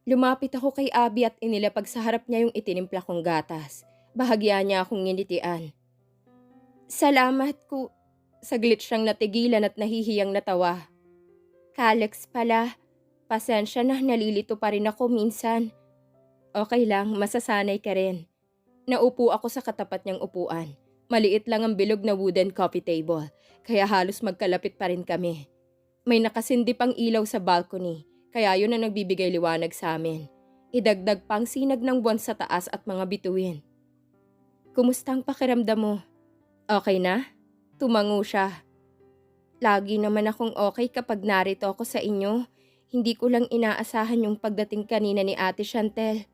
Lumapit ako kay Abby at inilapag sa harap niya yung itinimpla kong gatas. Bahagya niya akong nginitian. Salamat ko. Saglit siyang natigilan at nahihiyang natawa. Kalex pala. Pasensya na, nalilito pa rin ako minsan. Okay lang, masasanay ka rin. Naupo ako sa katapat niyang upuan. Maliit lang ang bilog na wooden coffee table, kaya halos magkalapit pa rin kami. May nakasindi pang ilaw sa balcony, kaya yun ang nagbibigay liwanag sa amin. Idagdag pang sinag ng buwan sa taas at mga bituin. Kumusta ang pakiramdam mo? Okay na? Tumango siya. Lagi naman akong okay kapag narito ako sa inyo. Hindi ko lang inaasahan yung pagdating kanina ni Ate Chantel.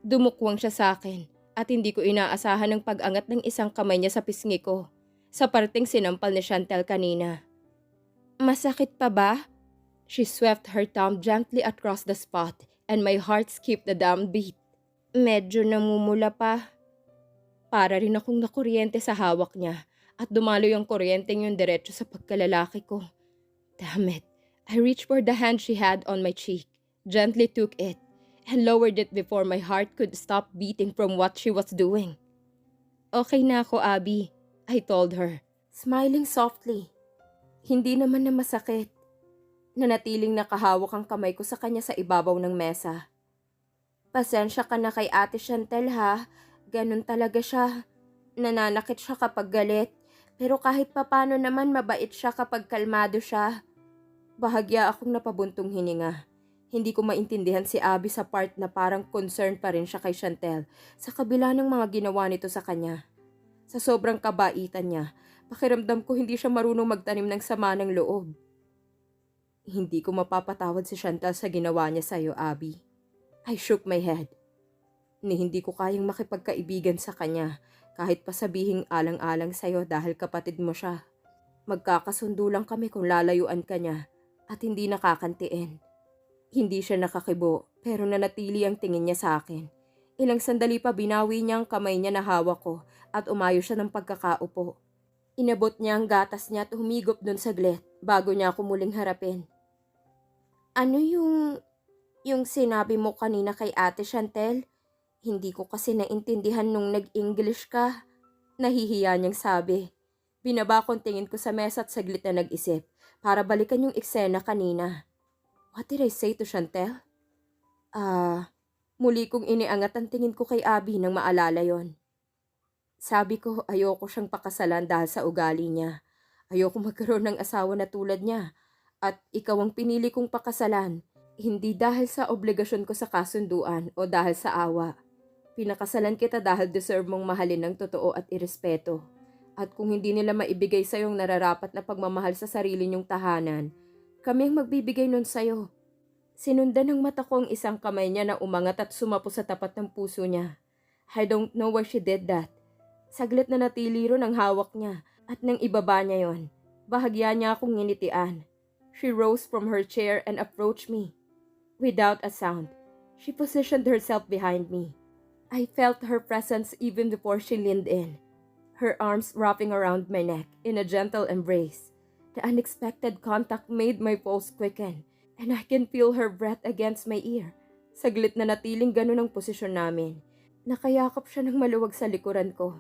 Dumukwang siya sa akin at hindi ko inaasahan ang pag-angat ng isang kamay niya sa pisngi ko, sa parteng sinampal ni Chantel kanina. Masakit pa ba? She swept her thumb gently across the spot and my heart skipped a damn beat. Medyo namumula pa. Para rin akong nakuryente sa hawak niya at dumaloy ang kuryenteng yung diretso sa pagkalalaki ko. Damn it. I reached for the hand she had on my cheek, gently took it, and lowered it before my heart could stop beating from what she was doing. Okay na ako, Abby, I told her, smiling softly. Hindi naman na masakit. Nanatiling nakahawak ang kamay ko sa kanya sa ibabaw ng mesa. Pasensya ka na kay Ate Chantel ha, ganun talaga siya. Nananakit siya kapag galit, pero kahit papano naman mabait siya kapag kalmado siya. Bahagya akong napabuntong hininga. Hindi ko maintindihan si Abby sa part na parang concerned pa rin siya kay Chantel sa kabila ng mga ginawa nito sa kanya. Sa sobrang kabaitan niya, pakiramdam ko hindi siya marunong magtanim ng sama ng loob. Hindi ko mapapatawad si Chantel sa ginawa niya sa'yo, Abby. I shook my head. Ni hindi ko kayang makipagkaibigan sa kanya kahit pa sabihing alang-alang sa'yo dahil kapatid mo siya. Magkakasundo lang kami kung lalayuan ka niya at hindi nakakantiin. Hindi siya nakakibo pero nanatili ang tingin niya sa akin. Ilang sandali pa binawi niya ang kamay niya na hawak ko at umayo siya ng pagkakaupo. Inabot niya ang gatas niya at humigop doon saglit bago niya ako muling harapin. Ano yung sinabi mo kanina kay Ate Chantel? Hindi ko kasi naintindihan nung nag-English ka. Nahihiya niyang sabi. Binaba kong tingin ko sa mesa at saglit na nag-isip para balikan yung eksena kanina. What did I say to Chantel? Muli kong iniangat ang tingin ko kay Abby nang maalala yon. Sabi ko ayoko siyang pakasalan dahil sa ugali niya. Ayoko magkaroon ng asawa na tulad niya. At ikaw ang pinili kong pakasalan. Hindi dahil sa obligasyon ko sa kasunduan o dahil sa awa. Pinakasalan kita dahil deserve mong mahalin ng totoo at irespeto. At kung hindi nila maibigay sa yung nararapat na pagmamahal sa sarili niyong tahanan, kami ang magbibigay nun sa'yo. Sinundan ng mata ko ang isang kamay niya na umangat at sumapo sa tapat ng puso niya. I don't know why she did that. Saglit na natili ron ang hawak niya at nang ibaba niya yon, bahagya niya akong nginitian. She rose from her chair and approached me. Without a sound, she positioned herself behind me. I felt her presence even before she leaned in, her arms wrapping around my neck in a gentle embrace. The unexpected contact made my pulse quicken, and I can feel her breath against my ear. Saglit na natiling ganun ang posisyon namin. Nakayakap siya ng maluwag sa likuran ko.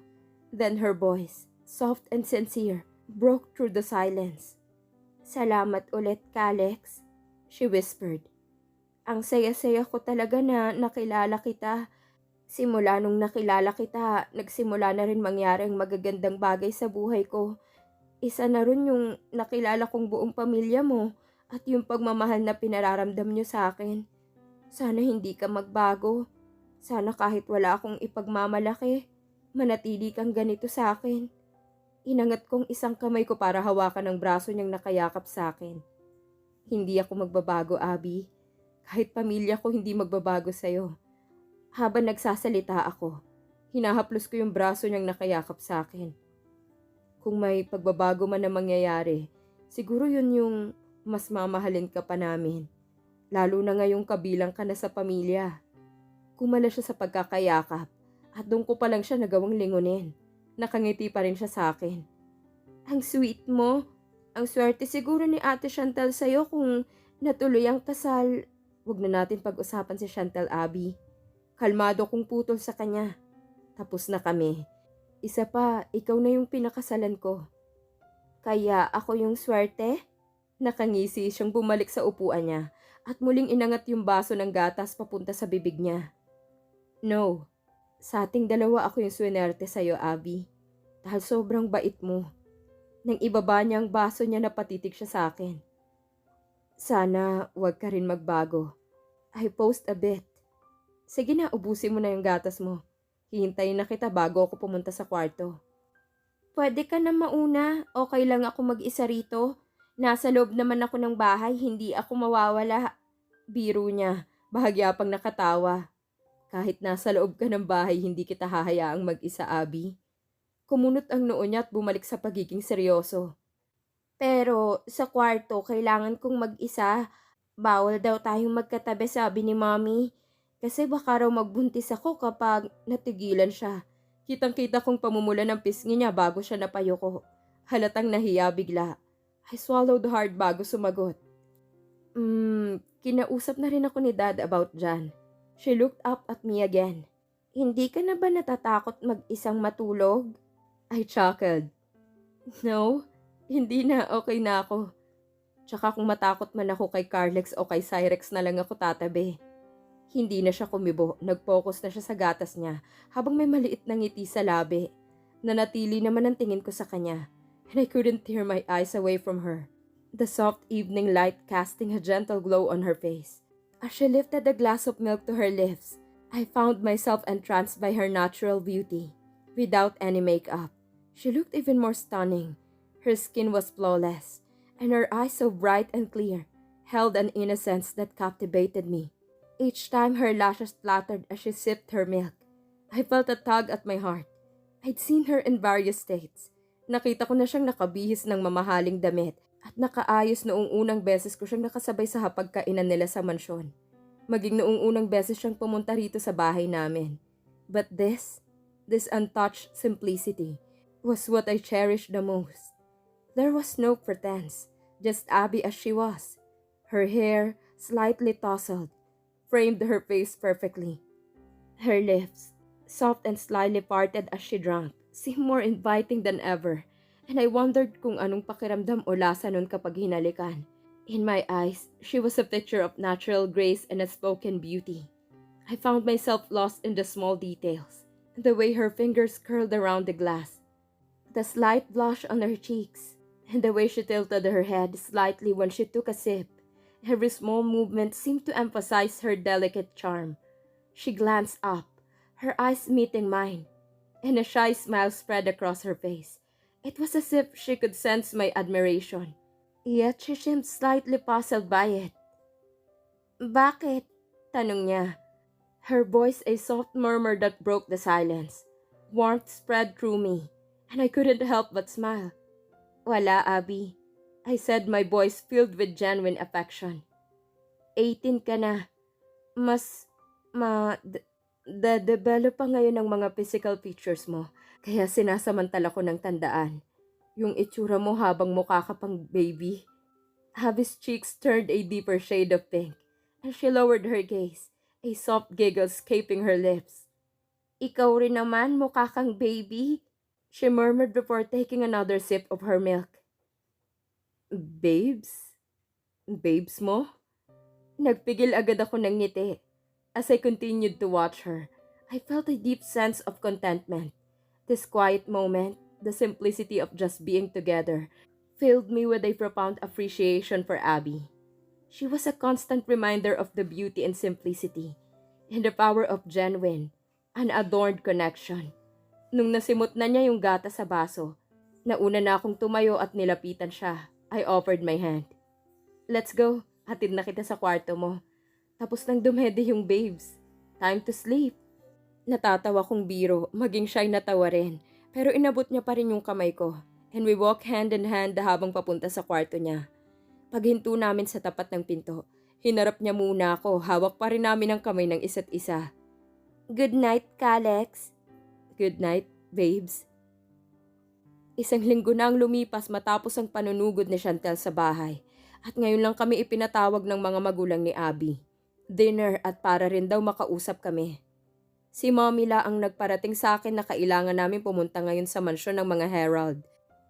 Then her voice, soft and sincere, broke through the silence. Salamat ulit, Kalex, she whispered. Ang saya-saya ko talaga na nakilala kita. Simula nung nakilala kita, nagsimula na rin mangyari ang magagandang bagay sa buhay ko. Isa na rin yung nakilala kong buong pamilya mo at yung pagmamahal na pinararamdam niyo sa akin. Sana hindi ka magbago. Sana kahit wala akong ipagmamalaki, manatili kang ganito sa akin. Inangat kong isang kamay ko para hawakan ang braso niyang nakayakap sa akin. Hindi ako magbabago, Abby. Kahit pamilya ko hindi magbabago sa'yo. Habang nagsasalita ako, hinahaplos ko yung braso niyang nakayakap sa akin. Kung may pagbabago man na mangyayari, siguro yun yung mas mamahalin ka pa namin. Lalo na ngayong kabilang ka na sa pamilya. Kumala siya sa pagkakayakap at doon ko pa lang siya nagawang lingunin. Nakangiti pa rin siya sa akin. Ang sweet mo. Ang swerte siguro ni Ate Chantal sa'yo kung natuloy ang kasal. Huwag na natin pag-usapan si Chantel, Abby. Kalmado kong putol sa kanya. Tapos na kami. Isa pa, ikaw na yung pinakasalan ko. Kaya ako yung swerte? Nakangisi siyang bumalik sa upuan niya at muling inangat yung baso ng gatas papunta sa bibig niya. No, sa ating dalawa ako yung swinerte sa'yo, Abby. Dahil sobrang bait mo. Nang ibaba niya ang baso niya, napatitig siya sa akin. Sana wag ka rin magbago. I post a bit. Sige na, ubusin mo na yung gatas mo. Hihintayin na kita bago ako pumunta sa kwarto. Pwede ka na mauna. Okay lang ako mag-isa rito. Nasa loob naman ako ng bahay, hindi ako mawawala. Biro niya, bahagya pang nakatawa. Kahit nasa loob ka ng bahay, hindi kita hahayaang mag-isa, Abby. Kumunot ang noo niya at bumalik sa pagiging seryoso. Pero sa kwarto, kailangan kong mag-isa. Bawal daw tayong magkatabi, sabi ni Mommy. Kasi baka raw magbuntis ako kapag natigilan siya. Kitang-kita kong pamumula ng pisngi niya bago siya napayuko. Halatang nahiya bigla. I swallowed hard bago sumagot. Kinausap na rin ako ni Dad about Jan. She looked up at me again. Hindi ka na ba natatakot mag-isang matulog? I chuckled. No, hindi na, okay na ako. Tsaka kung matakot man ako kay Carlex o kay Cyrex na lang ako tatabi. Hindi na siya kumibo, nag-focus na siya sa gatas niya habang may maliit na ngiti sa labi. Nanatili naman ang tingin ko sa kanya, and I couldn't tear my eyes away from her. The soft evening light casting a gentle glow on her face. As she lifted a glass of milk to her lips, I found myself entranced by her natural beauty. Without any makeup, she looked even more stunning. Her skin was flawless, and her eyes so bright and clear, held an innocence that captivated me. Each time her lashes fluttered as she sipped her milk, I felt a tug at my heart. I'd seen her in various states. Nakita ko na siyang nakabihis ng mamahaling damit at nakaayos noong unang beses ko siyang nakasabay sa hapagkainan nila sa mansyon. Maging noong unang beses siyang pumunta rito sa bahay namin. But this untouched simplicity, was what I cherished the most. There was no pretense, just Abby as she was. Her hair, slightly tousled, framed her face perfectly. Her lips, soft and slightly parted as she drank, seemed more inviting than ever, and I wondered kung anong pakiramdam o lasa nun kapag hinalikan. In my eyes, she was a picture of natural grace and unspoken beauty. I found myself lost in the small details, the way her fingers curled around the glass, the slight blush on her cheeks, and the way she tilted her head slightly when she took a sip. Every small movement seemed to emphasize her delicate charm. She glanced up, her eyes meeting mine, and a shy smile spread across her face. It was as if she could sense my admiration, yet she seemed slightly puzzled by it. Bakit? Tanong niya. Her voice a soft murmur that broke the silence. Warmth spread through me, and I couldn't help but smile. Wala, Abby. I said, my voice filled with genuine affection. 18 ka na. Mas, develop pa ngayon ang mga physical features mo, kaya sinasamantala ko ng tandaan. Yung itsura mo habang mukha ka pang baby. Abby's cheeks turned a deeper shade of pink, and she lowered her gaze, a soft giggle escaping her lips. Ikaw rin naman, mukha kang baby, she murmured before taking another sip of her milk. Babes? Babes mo? Nagpigil agad ako ng ngiti. As I continued to watch her, I felt a deep sense of contentment. This quiet moment, the simplicity of just being together, filled me with a profound appreciation for Abby. She was a constant reminder of the beauty and simplicity, and the power of genuine, unadorned connection. Nung nasimot na niya yung gata sa baso, nauna na akong tumayo at nilapitan siya. I offered my hand. Let's go, hatid na kita sa kwarto mo. Tapos nang dumede yung babes. Time to sleep. Natatawa kong biro, maging siya'y natawa rin. Pero inabot niya pa rin yung kamay ko. And we walk hand in hand habang papunta sa kwarto niya. Paghinto namin sa tapat ng pinto, hinarap niya muna ako, hawak pa rin namin ang kamay ng isa't isa. Good night, Kalex. Good night, babes. Isang linggo na ang lumipas matapos ang panunugod ni Chantel sa bahay at ngayon lang kami ipinatawag ng mga magulang ni Abby. dinner at para rin daw makausap kami. Si Mommy la ang nagparating sa akin na kailangan namin pumunta ngayon sa mansyon ng mga Herald.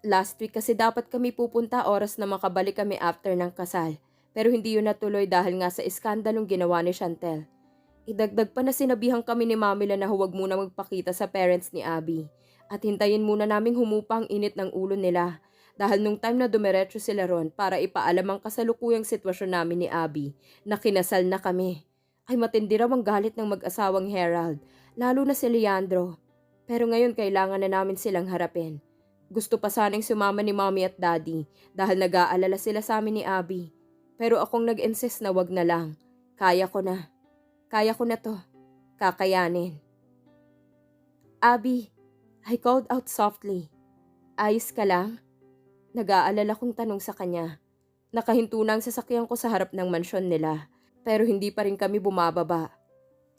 Last week kasi dapat kami pupunta oras na makabalik kami after ng kasal. Pero hindi yun natuloy dahil nga sa iskandalong ginawa ni Chantel. Idagdag pa na sinabihan kami ni Mamila na huwag muna magpakita sa parents ni Abby. At hintayin muna naming humupa ang init ng ulo nila. Dahil nung time na dumiretso sila ron para ipaalam ang kasalukuyang sitwasyon namin ni Abby na kinasal na kami. Ay matindi raw ang galit ng mag-asawang Herald, lalo na si Leandro. Pero ngayon kailangan na namin silang harapin. Gusto pa sanang sumama ni Mommy at Daddy dahil nag-aalala sila sa amin ni Abby. Pero akong nag-insist na wag na lang. Kaya ko na. Kaya ko na to. Kakayanin. Abby, I called out softly. Ayos ka lang? Nag-aalala kong tanong sa kanya. Nakahinto na ang sasakyan ko sa harap ng mansyon nila. Pero hindi pa rin kami bumababa.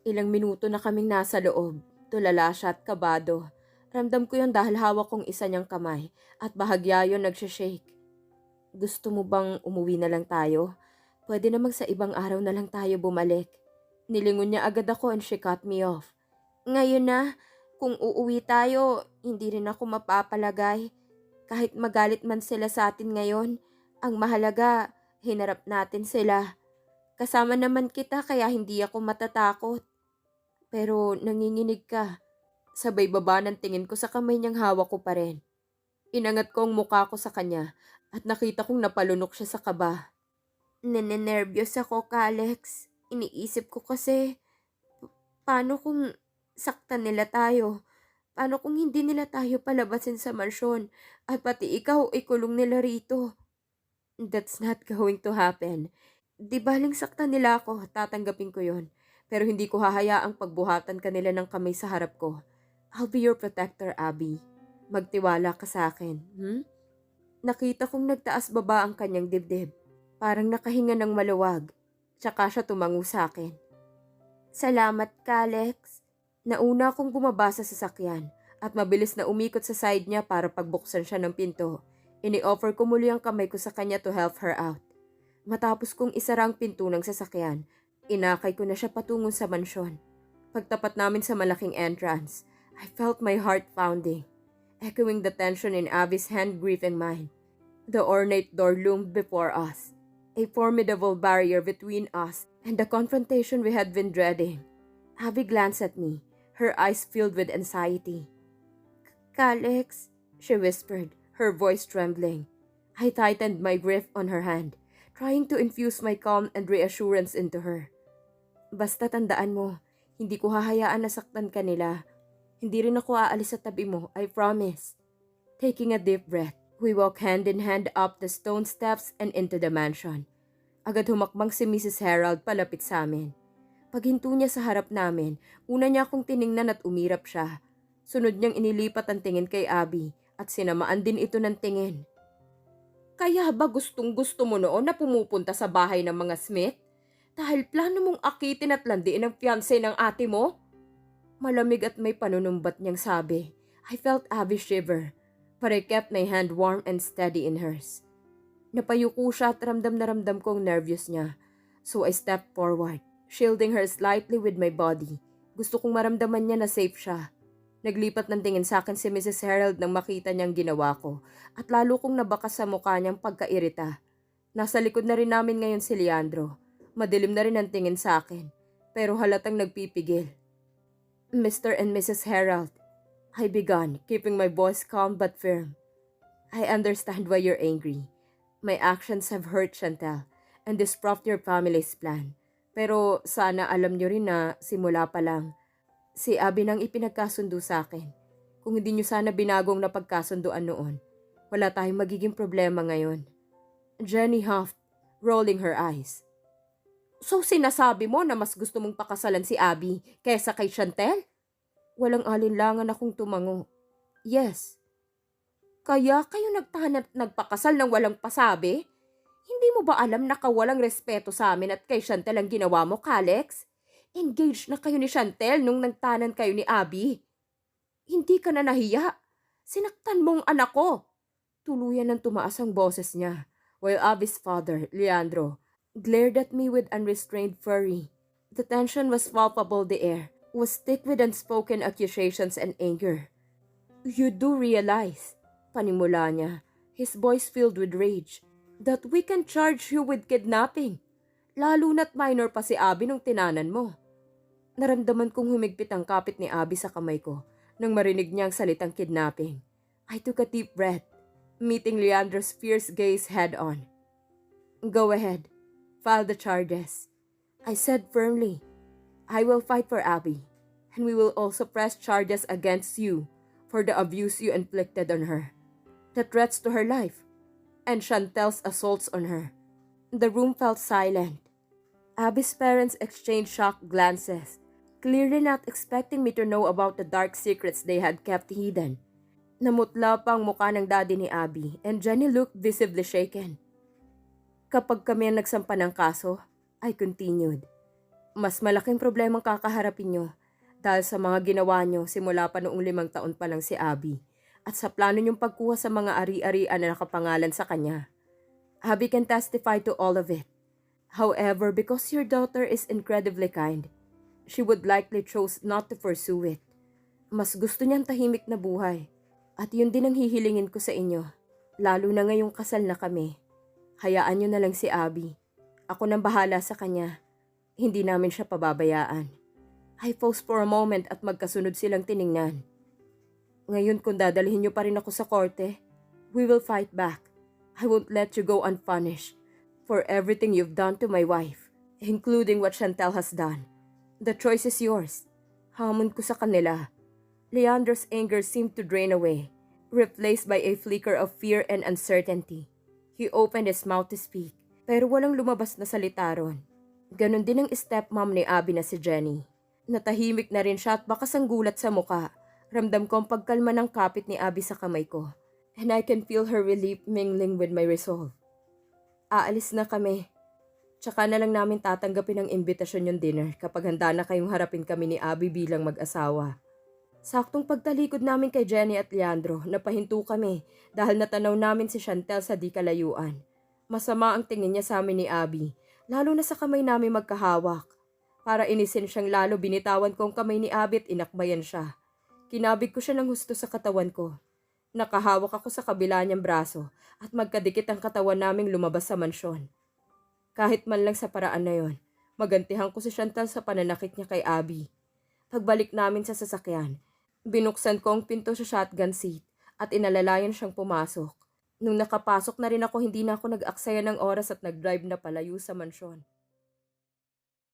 Ilang minuto na kaming nasa loob. Tulala siya at kabado. Ramdam ko yun dahil hawak kong isa niyang kamay at bahagya yun nagsishake. Gusto mo bang umuwi na lang tayo? Pwede namang sa ibang araw na lang tayo bumalik. Nilingon niya agad ako and she cut me off. Ngayon na, kung uuwi tayo, hindi rin ako mapapalagay. Kahit magalit man sila sa atin ngayon, ang mahalaga, hinarap natin sila. Kasama naman kita kaya hindi ako matatakot. Pero nanginginig ka. Sabay baba ng tingin ko sa kamay niyang hawak ko pa rin. Inangat ko ang mukha ko sa kanya at nakita kong napalunok siya sa kaba. Nenenervyos ako, Kalex. Iniisip ko kasi, paano kung saktan nila tayo? Paano kung hindi nila tayo palabasin sa mansyon at pati ikaw ikulong nila rito? That's not going to happen. Di baling saktan nila ako, tatanggapin ko yon. Pero hindi ko hahayaang pagbuhatan kanila ng kamay sa harap ko. I'll be your protector, Abby. Magtiwala ka sa akin, Nakita kong nagtaas baba ang kanyang dibdib. Parang nakahinga ng maluwag. Tsaka siya tumango sa akin. Salamat, Kalex. Nauna akong bumaba sa sasakyan at mabilis na umikot sa side niya para pagbuksan siya ng pinto. Ini-offer ko muli ang kamay ko sa kanya to help her out. Matapos kong isara ang pinto ng sasakyan, inakay ko na siya patungo sa mansyon. Pagtapat namin sa malaking entrance, I felt my heart pounding, echoing the tension in Abby's hand-gripping mine. The ornate door loomed before us, a formidable barrier between us and the confrontation we had been dreading. Abby glanced at me, her eyes filled with anxiety. "Kalex," she whispered, her voice trembling. I tightened my grip on her hand, trying to infuse my calm and reassurance into her. Basta tandaan mo, hindi ko hahayaan na saktan ka nila. Hindi rin ako aalis sa tabi mo, I promise. Taking a deep breath, we walked hand in hand up the stone steps and into the mansion. Agad humakbang si Mrs. Herald palapit sa amin. Paghinto niya sa harap namin, una niya akong tiningnan at umirap siya. Sunod niyang inilipat ang tingin kay Abby at sinamaan din ito ng tingin. Kaya ba gustong-gusto mo noon na pumupunta sa bahay ng mga Smith? Dahil plano mong akitin at landiin ang fiancé ng ate mo? Malamig at may panunumbat niyang sabi. I felt Abby shiver, but I kept my hand warm and steady in hers. Napayuko siya at ramdam na ramdam ko ang nervyos niya. So I stepped forward, shielding her slightly with my body. Gusto kong maramdaman niya na safe siya. Naglipat ng tingin sa akin si Mrs. Herald nang makita niyang ginawa ko at lalo kong nabakas sa mukha niyang pagkairita. Nasa likod na rin namin ngayon si Leandro. Madilim na rin ang tingin sa akin, pero halatang nagpipigil. Mr. and Mrs. Herald, I began, keeping my voice calm but firm. I understand why you're angry. My actions have hurt Chantel and disrupted your family's plan. Pero sana alam niyo rin na simula pa lang, si Abby nang ipinagkasundo sa akin. Kung hindi niyo sana binagong napagkasunduan noon, wala tayong magiging problema ngayon. Jenny huffed, rolling her eyes. So sinasabi mo na mas gusto mong pakasalan si Abby kaysa kay Chantel? Walang alinlangan akong tumango. Yes. Kaya kayo nagtahan at nagpakasal ng walang pasabi? Hindi mo ba alam na kawalang respeto sa amin at kay Chantel ang ginawa mo, Kalex? Engaged na kayo ni Chantel nung nagtanan kayo ni Abby. Hindi ka na nahiya. Sinaktan mo ang anak ko. Tuluyan ng tumaas ang boses niya, while Abby's father, Leandro, glared at me with unrestrained fury. The tension was palpable. The air was thick with unspoken accusations and anger. You do realize, panimula niya, his voice filled with rage, that we can charge you with kidnapping. Lalo na't minor pa si Abby nung tinanan mo. Naramdaman kong humigpit ang kapit ni Abby sa kamay ko nang marinig niya ang salitang kidnapping. I took a deep breath, meeting Leandra's fierce gaze head-on. Go ahead, file the charges. I said firmly, I will fight for Abby, and we will also press charges against you for the abuse you inflicted on her, the threats to her life, and Chantel's assaults on her. The room felt silent. Abby's parents exchanged shocked glances, clearly not expecting me to know about the dark secrets they had kept hidden. Namutla pa ang mukha ng daddy ni Abby, and Jenny looked visibly shaken. Kapag kami ang nagsampa ng kaso, I continued, mas malaking problemang kakaharapin nyo dahil sa mga ginawa nyo simula pa noong 5 taon pa lang si Abby at sa plano nyong pagkuha sa mga ari-arian na nakapangalan sa kanya. Abby can testify to all of it. However, because your daughter is incredibly kind, she would likely choose not to pursue it. Mas gusto niyang tahimik na buhay. At yun din ang hihilingin ko sa inyo, lalo na ngayong kasal na kami. Hayaan niyo na lang si Abby. Ako nang bahala sa kanya. Hindi namin siya pababayaan. I paused for a moment at magkasunod silang tiningnan. Ngayon kung dadalhin niyo pa rin ako sa korte, we will fight back. I won't let you go unpunished for everything you've done to my wife, including what Chantel has done. The choice is yours. Hamon ko sa kanila. Leandra's anger seemed to drain away, replaced by a flicker of fear and uncertainty. He opened his mouth to speak, pero walang lumabas na salita ron. Ganon din ang stepmom ni Abby na si Jenny. Natahimik na rin siya at bakas ang gulat sa muka. Ramdam ko ang pagkalma ng kapit ni Abby sa kamay ko, and I can feel her relief mingling with my resolve. Aalis na kami. Tsaka na lang namin tatanggapin ang imbitasyon yung dinner kapag handa na kayong harapin kami ni Abby bilang mag-asawa. Saktong pagtalikod namin kay Jenny at Leandro, napahinto kami dahil natanaw namin si Chantel sa di kalayuan. Masama ang tingin niya sa amin ni Abby, lalo na sa kamay namin magkahawak. Para inisin siyang lalo, binitawan ko ang kamay ni Abby at inakbayan siya. Kinabig ko siya ng husto sa katawan ko. Nakahawak ako sa kabila niyang braso at magkadikit ang katawan naming lumabas sa mansyon. Kahit man lang sa paraan na yon, magantihan ko si Chantel sa pananakit niya kay Abby. Pagbalik namin sa sasakyan, binuksan ko ang pinto sa shotgun seat at inalalayan siyang pumasok. Nung nakapasok na rin ako, hindi na ako nag-aksaya ng oras at nag-drive na palayo sa mansyon.